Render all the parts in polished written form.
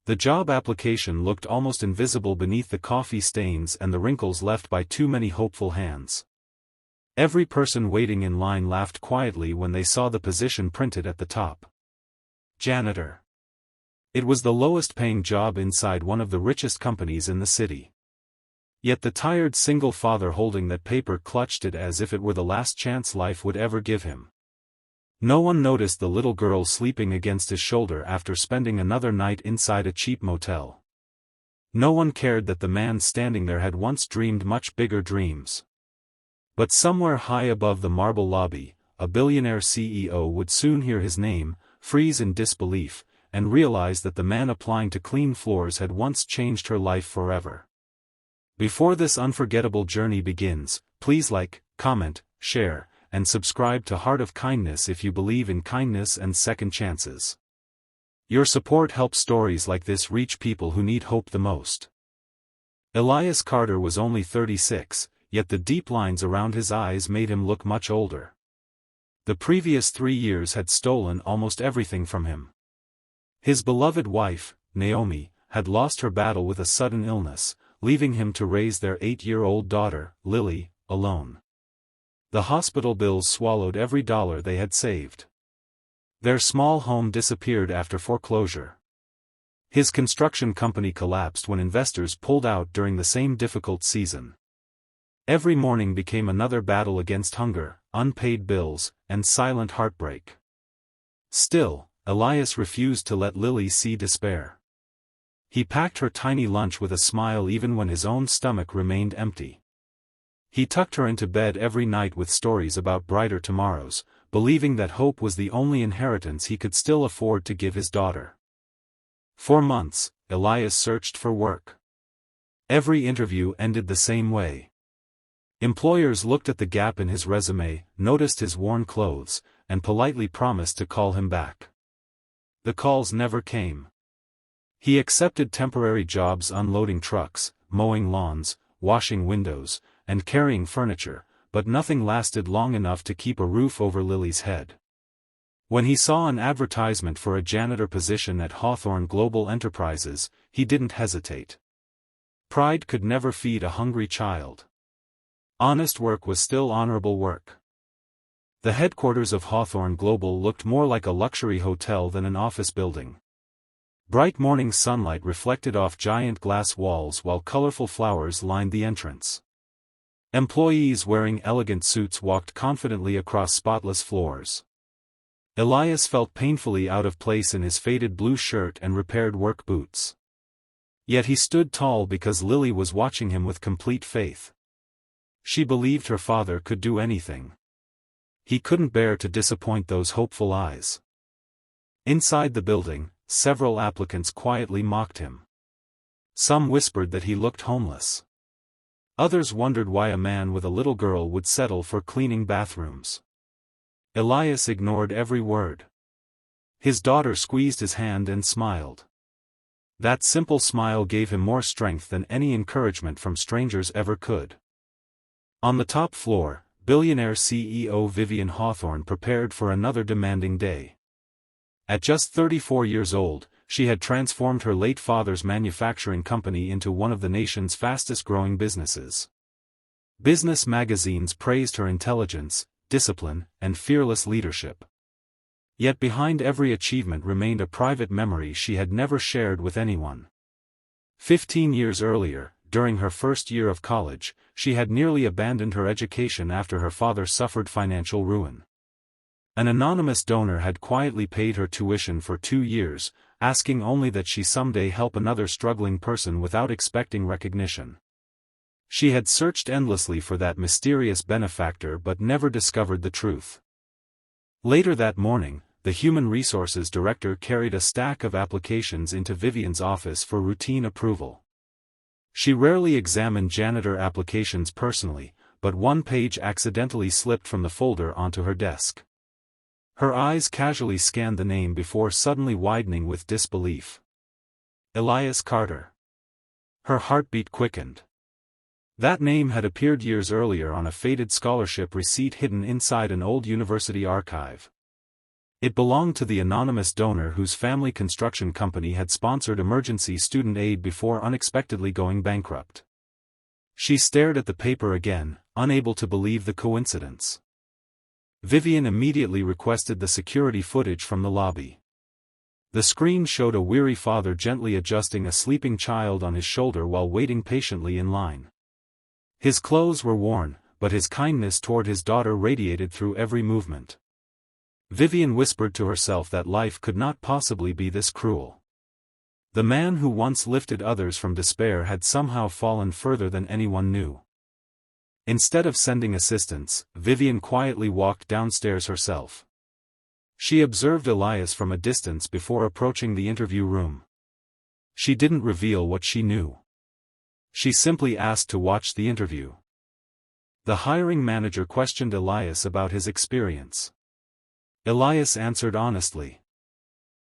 The job application looked almost invisible beneath the coffee stains and the wrinkles left by too many hopeful hands. Every person waiting in line laughed quietly when they saw the position printed at the top. Janitor. It was the lowest-paying job inside one of the richest companies in the city. Yet the tired single father holding that paper clutched it as if it were the last chance life would ever give him. No one noticed the little girl sleeping against his shoulder after spending another night inside a cheap motel. No one cared that the man standing there had once dreamed much bigger dreams. But somewhere high above the marble lobby, a billionaire CEO would soon hear his name, freeze in disbelief, and realize that the man applying to clean floors had once changed her life forever. Before this unforgettable journey begins, please like, comment, share, and subscribe to Heart of Kindness if you believe in kindness and second chances. Your support helps stories like this reach people who need hope the most. Elias Carter was only 36, yet the deep lines around his eyes made him look much older. The previous 3 years had stolen almost everything from him. His beloved wife, Naomi, had lost her battle with a sudden illness, leaving him to raise their 8-year-old daughter, Lily, alone. The hospital bills swallowed every dollar they had saved. Their small home disappeared after foreclosure. His construction company collapsed when investors pulled out during the same difficult season. Every morning became another battle against hunger, unpaid bills, and silent heartbreak. Still, Elias refused to let Lily see despair. He packed her tiny lunch with a smile even when his own stomach remained empty. He tucked her into bed every night with stories about brighter tomorrows, believing that hope was the only inheritance he could still afford to give his daughter. For months, Elias searched for work. Every interview ended the same way. Employers looked at the gap in his resume, noticed his worn clothes, and politely promised to call him back. The calls never came. He accepted temporary jobs unloading trucks, mowing lawns, washing windows, and carrying furniture, but nothing lasted long enough to keep a roof over Lily's head. When he saw an advertisement for a janitor position at Hawthorne Global Enterprises, he didn't hesitate. Pride could never feed a hungry child. Honest work was still honorable work. The headquarters of Hawthorne Global looked more like a luxury hotel than an office building. Bright morning sunlight reflected off giant glass walls while colorful flowers lined the entrance. Employees wearing elegant suits walked confidently across spotless floors. Elias felt painfully out of place in his faded blue shirt and repaired work boots. Yet he stood tall because Lily was watching him with complete faith. She believed her father could do anything. He couldn't bear to disappoint those hopeful eyes. Inside the building, several applicants quietly mocked him. Some whispered that he looked homeless. Others wondered why a man with a little girl would settle for cleaning bathrooms. Elias ignored every word. His daughter squeezed his hand and smiled. That simple smile gave him more strength than any encouragement from strangers ever could. On the top floor, Billionaire CEO Vivian Hawthorne prepared for another demanding day. At just 34 years old, she had transformed her late father's manufacturing company into one of the nation's fastest-growing businesses. Business magazines praised her intelligence, discipline, and fearless leadership. Yet behind every achievement remained a private memory she had never shared with anyone. 15 years earlier, during her first year of college, she had nearly abandoned her education after her father suffered financial ruin. An anonymous donor had quietly paid her tuition for 2 years, asking only that she someday help another struggling person without expecting recognition. She had searched endlessly for that mysterious benefactor but never discovered the truth. Later that morning, the human resources director carried a stack of applications into Vivian's office for routine approval. She rarely examined janitor applications personally, but one page accidentally slipped from the folder onto her desk. Her eyes casually scanned the name before suddenly widening with disbelief. Elias Carter. Her heartbeat quickened. That name had appeared years earlier on a faded scholarship receipt hidden inside an old university archive. It belonged to the anonymous donor whose family construction company had sponsored emergency student aid before unexpectedly going bankrupt. She stared at the paper again, unable to believe the coincidence. Vivian immediately requested the security footage from the lobby. The screen showed a weary father gently adjusting a sleeping child on his shoulder while waiting patiently in line. His clothes were worn, but his kindness toward his daughter radiated through every movement. Vivian whispered to herself that life could not possibly be this cruel. The man who once lifted others from despair had somehow fallen further than anyone knew. Instead of sending assistance, Vivian quietly walked downstairs herself. She observed Elias from a distance before approaching the interview room. She didn't reveal what she knew. She simply asked to watch the interview. The hiring manager questioned Elias about his experience. Elias answered honestly.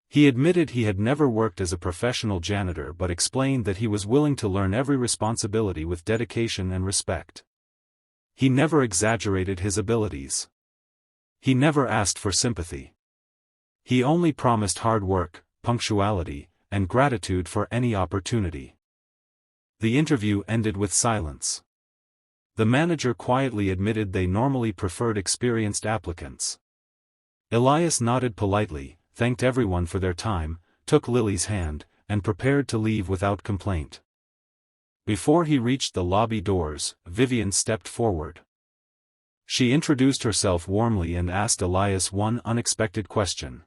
He admitted he had never worked as a professional janitor but explained that he was willing to learn every responsibility with dedication and respect. He never exaggerated his abilities. He never asked for sympathy. He only promised hard work, punctuality, and gratitude for any opportunity. The interview ended with silence. The manager quietly admitted they normally preferred experienced applicants. Elias nodded politely, thanked everyone for their time, took Lily's hand, and prepared to leave without complaint. Before he reached the lobby doors, Vivian stepped forward. She introduced herself warmly and asked Elias one unexpected question.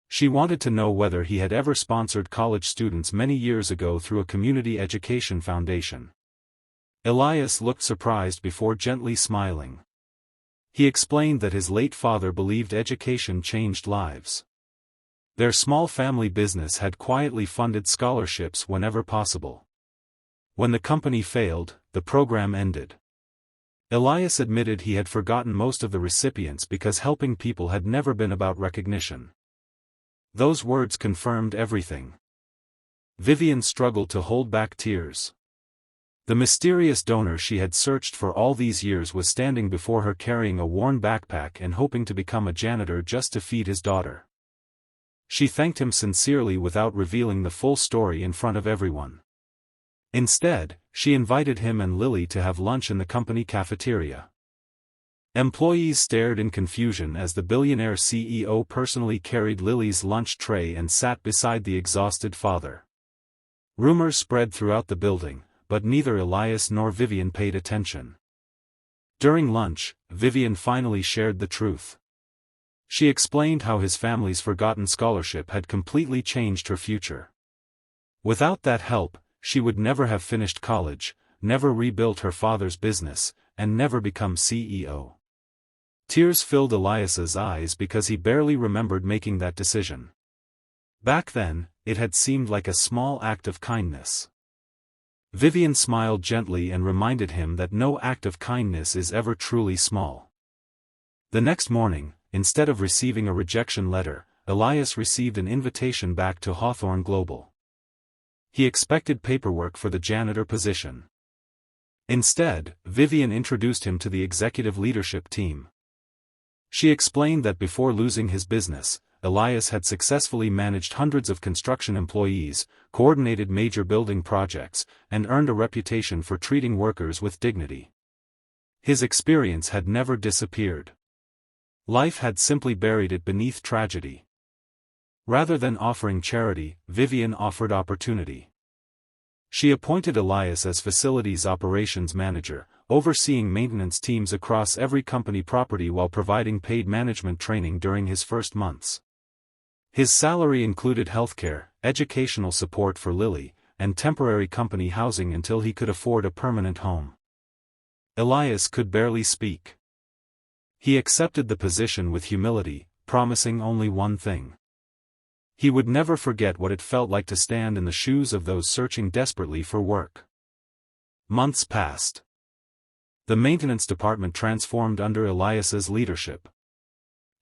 She wanted to know whether he had ever sponsored college students many years ago through a community education foundation. Elias looked surprised before gently smiling. He explained that his late father believed education changed lives. Their small family business had quietly funded scholarships whenever possible. When the company failed, the program ended. Elias admitted he had forgotten most of the recipients because helping people had never been about recognition. Those words confirmed everything. Vivian struggled to hold back tears. The mysterious donor she had searched for all these years was standing before her carrying a worn backpack and hoping to become a janitor just to feed his daughter. She thanked him sincerely without revealing the full story in front of everyone. Instead, she invited him and Lily to have lunch in the company cafeteria. Employees stared in confusion as the Billionaire CEO personally carried Lily's lunch tray and sat beside the exhausted father. Rumors spread throughout the building, but neither Elias nor Vivian paid attention. During lunch, Vivian finally shared the truth. She explained how his family's forgotten scholarship had completely changed her future. Without that help, she would never have finished college, never rebuilt her father's business, and never become CEO. Tears filled Elias's eyes because he barely remembered making that decision. Back then, it had seemed like a small act of kindness. Vivian smiled gently and reminded him that no act of kindness is ever truly small. The next morning, instead of receiving a rejection letter, Elias received an invitation back to Hawthorne Global. He expected paperwork for the janitor position. Instead, Vivian introduced him to the executive leadership team. She explained that before losing his business, Elias had successfully managed hundreds of construction employees, coordinated major building projects, and earned a reputation for treating workers with dignity. His experience had never disappeared. Life had simply buried it beneath tragedy. Rather than offering charity, Vivian offered opportunity. She appointed Elias as facilities operations manager, overseeing maintenance teams across every company property while providing paid management training during his first months. His salary included healthcare, educational support for Lily, and temporary company housing until he could afford a permanent home. Elias could barely speak. He accepted the position with humility, promising only one thing. He would never forget what it felt like to stand in the shoes of those searching desperately for work. Months passed. The maintenance department transformed under Elias's leadership.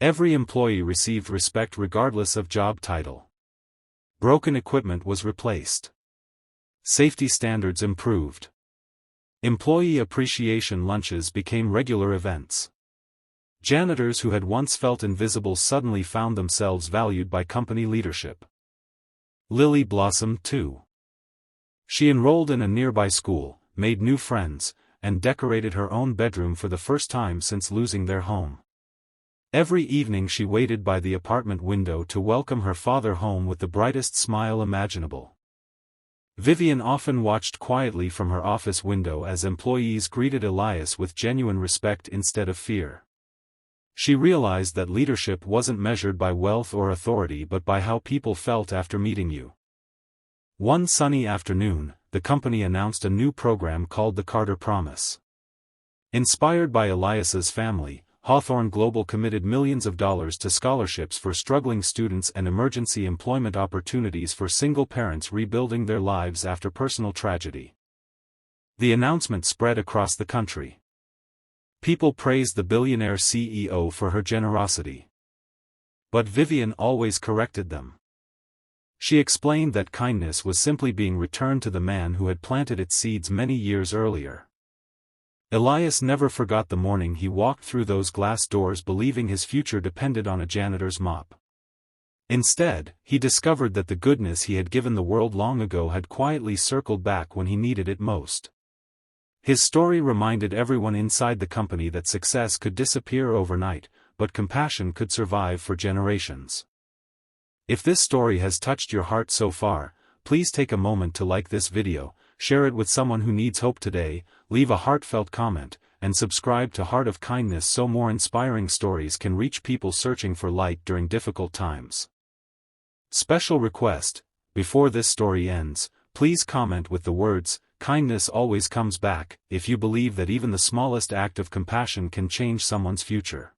Every employee received respect regardless of job title. Broken equipment was replaced. Safety standards improved. Employee appreciation lunches became regular events. Janitors who had once felt invisible suddenly found themselves valued by company leadership. Lily blossomed too. She enrolled in a nearby school, made new friends, and decorated her own bedroom for the first time since losing their home. Every evening she waited by the apartment window to welcome her father home with the brightest smile imaginable. Vivian often watched quietly from her office window as employees greeted Elias with genuine respect instead of fear. She realized that leadership wasn't measured by wealth or authority but by how people felt after meeting you. One sunny afternoon, the company announced a new program called the Carter Promise. Inspired by Elias's family, Hawthorne Global committed millions of dollars to scholarships for struggling students and emergency employment opportunities for single parents rebuilding their lives after personal tragedy. The announcement spread across the country. People praised the billionaire CEO for her generosity. But Vivian always corrected them. She explained that kindness was simply being returned to the man who had planted its seeds many years earlier. Elias never forgot the morning he walked through those glass doors believing his future depended on a janitor's mop. Instead, he discovered that the goodness he had given the world long ago had quietly circled back when he needed it most. His story reminded everyone inside the company that success could disappear overnight, but compassion could survive for generations. If this story has touched your heart so far, please take a moment to like this video, share it with someone who needs hope today, leave a heartfelt comment, and subscribe to Heart of Kindness so more inspiring stories can reach people searching for light during difficult times. Special request: before this story ends, please comment with the words, "Kindness always comes back," if you believe that even the smallest act of compassion can change someone's future.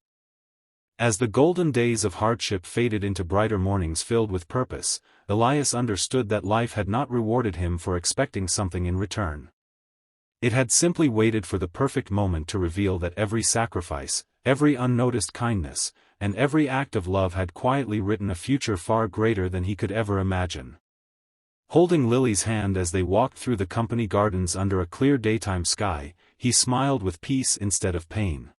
As the golden days of hardship faded into brighter mornings filled with purpose, Elias understood that life had not rewarded him for expecting something in return. It had simply waited for the perfect moment to reveal that every sacrifice, every unnoticed kindness, and every act of love had quietly written a future far greater than he could ever imagine. Holding Lily's hand as they walked through the company gardens under a clear daytime sky, he smiled with peace instead of pain.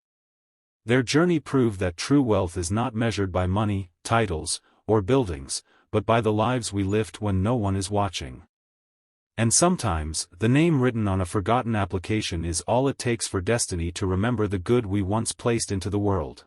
Their journey proved that true wealth is not measured by money, titles, or buildings, but by the lives we live when no one is watching. And sometimes, the name written on a forgotten application is all it takes for destiny to remember the good we once placed into the world.